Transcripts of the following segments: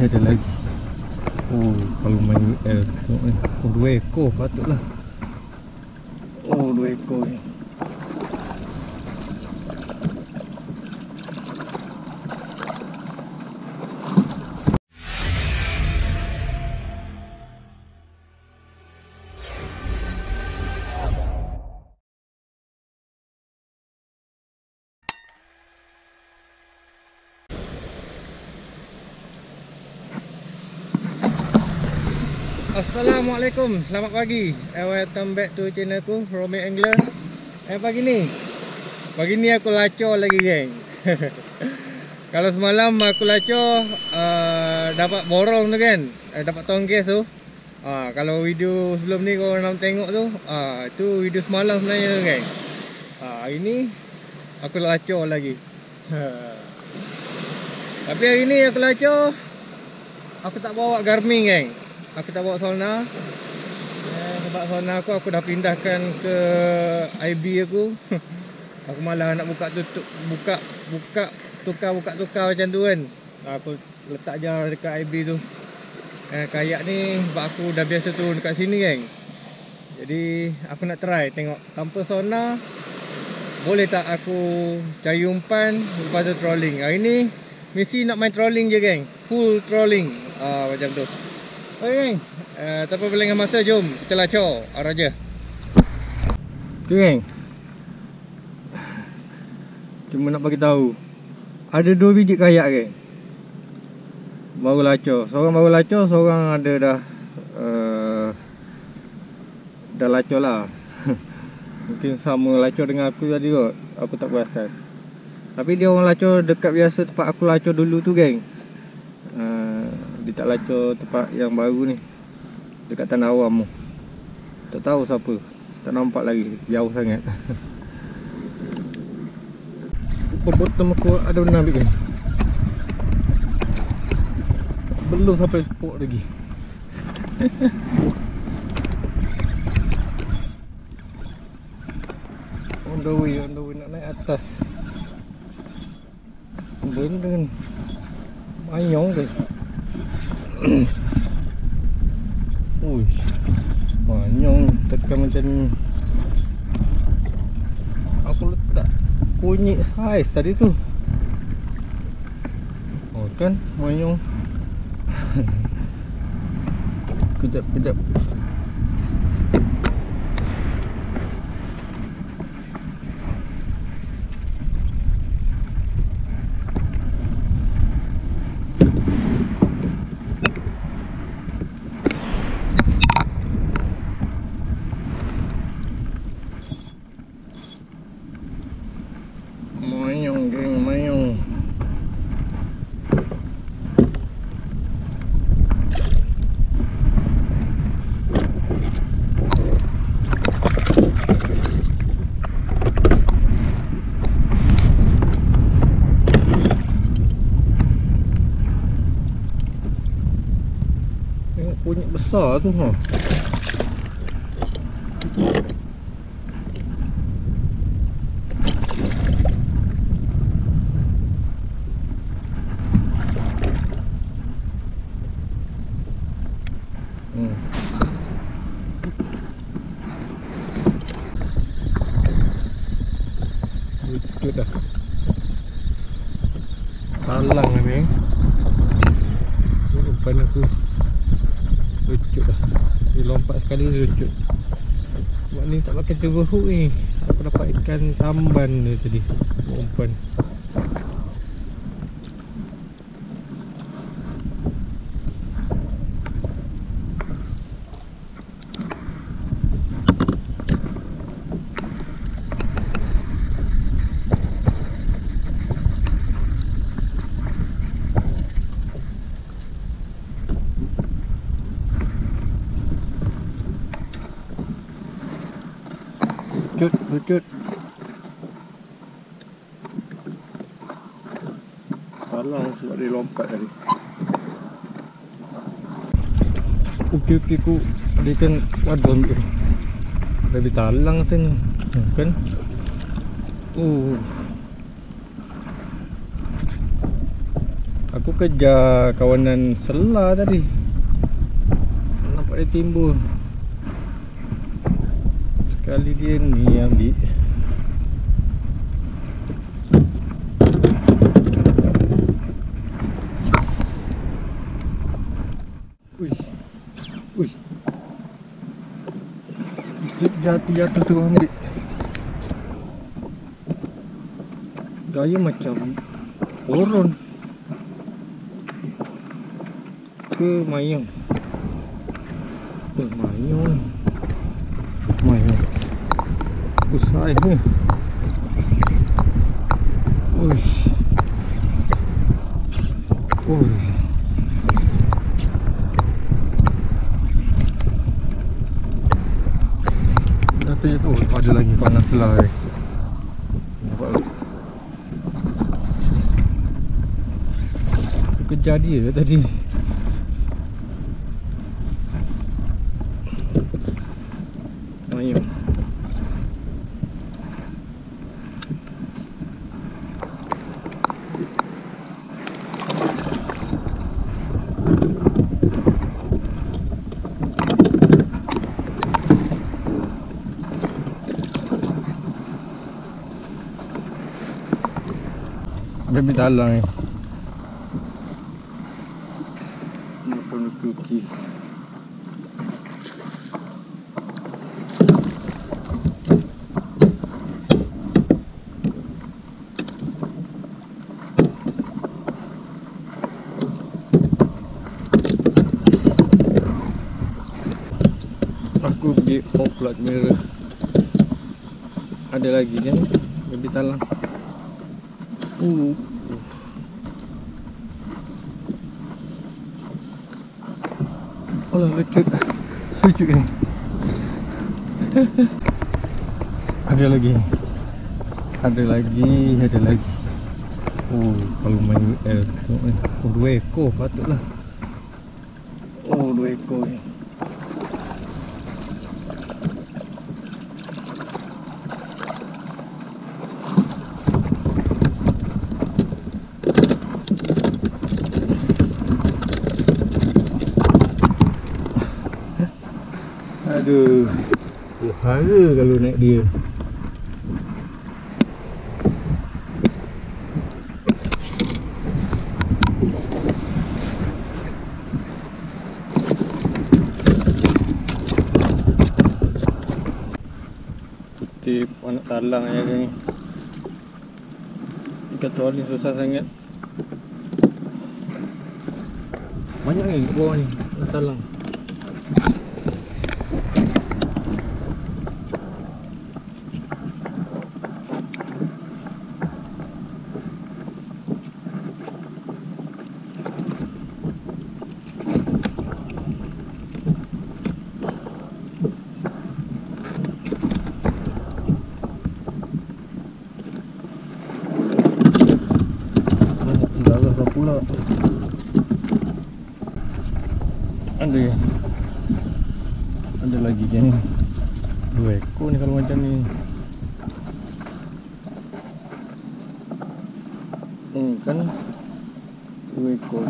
ada lagi. Oh, kalau main tengok ni. Oh, 2 ekor patutlah. Oh, 2 ekor ni. Assalamualaikum, selamat pagi. Welcome back to channel aku, Romy Angler. Pagi ni aku lacor lagi, geng. Kalau semalam aku lacor dapat borong tu kan, dapat tongges tu. Kalau video sebelum ni korang nak tengok tu, itu video semalam sebenarnya tu, geng. Hari ni aku lacor lagi. Tapi hari ni aku lacor, aku tak bawa Garmin, geng. Aku tak bawa sonar. Sebab sonar aku dah pindahkan ke IB aku. Aku malah nak buka tutup, tukar macam tu kan. Aku letak je dekat IB tu. Kayak ni sebab aku dah biasa turun dekat sini, geng. Jadi aku nak try tengok tanpa sonar boleh tak aku cari umpan lepas tu trolling. Hari ni mesti nak main trolling je, geng. Full trolling. Macam tu. Okey, geng. Tanpa berlengah masa, jom kita lacor arah je. Okey, geng. Cuma nak bagi tahu, ada 2 biji kayak, geng. Baru lacor. Seorang baru lacor, seorang ada dah lacor lah. Mungkin sama lacor dengan aku tadi kot. Aku tak perasan. Tapi dia orang lacor dekat biasa tempat aku lacor dulu tu, geng. Dia tak lacor tempat yang baru ni, dekat Tanah Awam tu. Tak tahu siapa, tak nampak lagi, jauh sangat. Bottom aku ada benda ambil, kan? Belum sampai spot lagi. On the way nak naik atas. Dengan mayong, guys. Uish, manyong tekan macam ni. Aku letak kunyit saiz tadi tu. Oh kan, manyong. Kejap. Kunyit besar tu, ha. Lucut dah. Talang ni, geng. Umpan aku lucut dah. Dia lompat sekali lucut. Buat ni tak pakai turbo hook ni. Aku dapat ikan tamban dia tadi. Umpan. Lucut. Talang sebab dia lompat tadi. Okey ku dia kan wadon dia. Lebih talang sini kan. Aku Aku kejar kawanan selah tadi, nampak dia timbul. Sekali dia ni ambil. Uish. Jatuh tu ambil. Gaya macam oron ke mayang. Mayang besar ni. Uish. Tu ada lagi kawanan selah ni. Nampak tak? Kejar dia tadi. Mayang. Baby talang ni. Makan kuki. Aku pergi off light mirror. Ada lagi kan baby talang. Alah, lucut ni. Ada lagi. Kalau main UL tengok ni. 2 ekor patutlah. 2 ekor ni. Aduh, hara kalau naik dia. Tip anak talang ya ni. Ikat troli susah sangat. Banyak ni bawah ni anak talang. Pula ada lagi kan 2 ekor ni kalau macam ni. Kan 2 ekor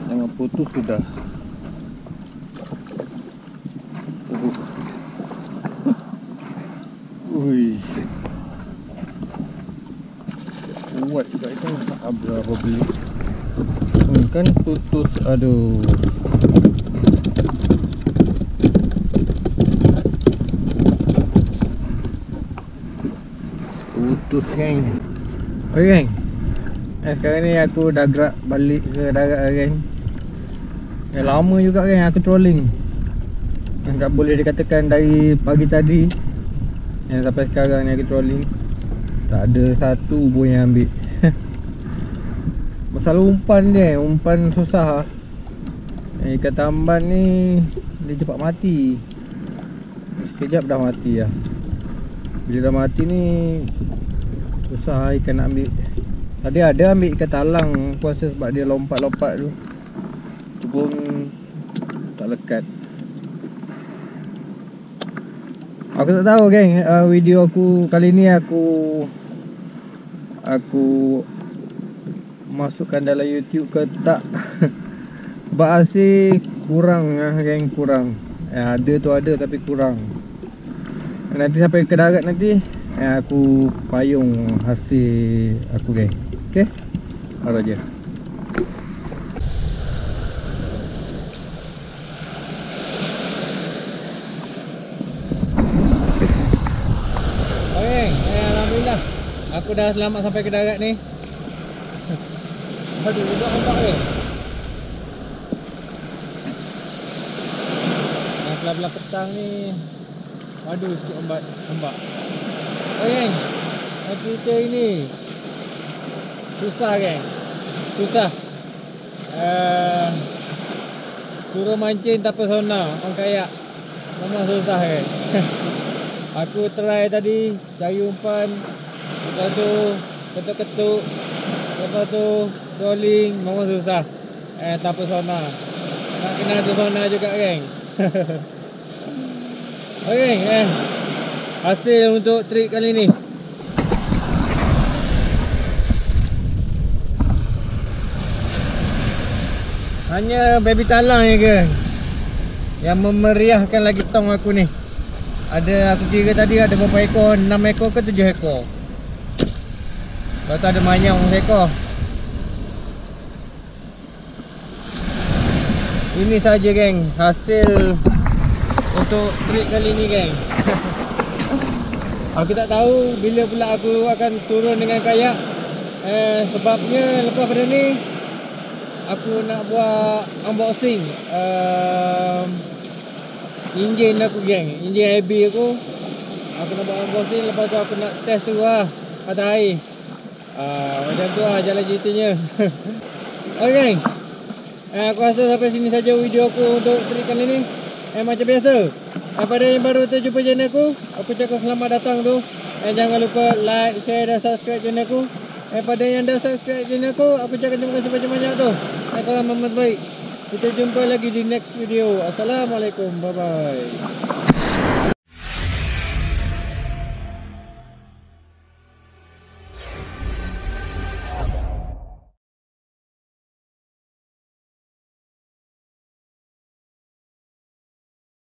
jangan putus sudah. Ui, kuat juga itu. Berapa beli kan putus. Aduh, putus geng. Okay geng, sekarang ni aku dah gerak balik ke darat geng. Lama juga geng aku trolling. Tak boleh dikatakan dari pagi tadi sampai sekarang ni aku trolling. Tak ada satu pun yang ambil. Masalah umpan dia, umpan susah. Ikan tamban ni dia cepat mati. Sekejap dah mati lah. Bila dah mati ni susah ikan nak ambil. Tadi ada ambil ikan talang, puasa sebab dia lompat-lompat tu. Tu pun tak lekat. Aku tak tahu geng, video aku kali ni aku masukkan dalam YouTube ke tak. Bahasa kurang lah geng, kurang. Ada tu ada tapi kurang. Nanti sampai ke darat nanti aku payung hasil aku geng. Okay, baru je. Okay, alhamdulillah aku dah selamat sampai ke darat ni. Aduh, budak ombak ni. Belah-belah petang ni. Aduh, sikit ombak. Oh geng, kita ini susah geng. Susah. Suruh mancing tak pesona orang kayak. Memang susah geng. Aku try tadi cari umpan. Lepas tu ketuk-ketuk. Lepas tu trolling, memang susah. Tak pesona. Nak kena pesona juga geng. Okay, hasil untuk trip kali ni. Hanya baby talang je ke yang memeriahkan lagi tong aku ni. Ada, aku kira tadi ada berapa ekor, 6 ekor ke 7 ekor. Lepas tu ada manyang 1 ekor. Ini saja geng hasil untuk trip kali ni geng. Aku tak tahu bila pula aku akan turun dengan kayak. Sebabnya lepas pada ni aku nak buat unboxing enjin aku geng, enjin IB aku. Aku nak buat unboxing, lepas tu aku nak test tu lah atas air. Macam tu lah jalan ceritanya. Okay geng, aku rasa sampai sini saja video aku untuk trip kali ni. Macam biasa, pada yang baru terjumpa channel aku cakap selamat datang tu. Jangan lupa like, share dan subscribe channel aku. Pada yang dah subscribe channel aku cakap terima kasih banyak-banyak tu. Korang memang baik. Kita jumpa lagi di next video. Assalamualaikum, bye bye.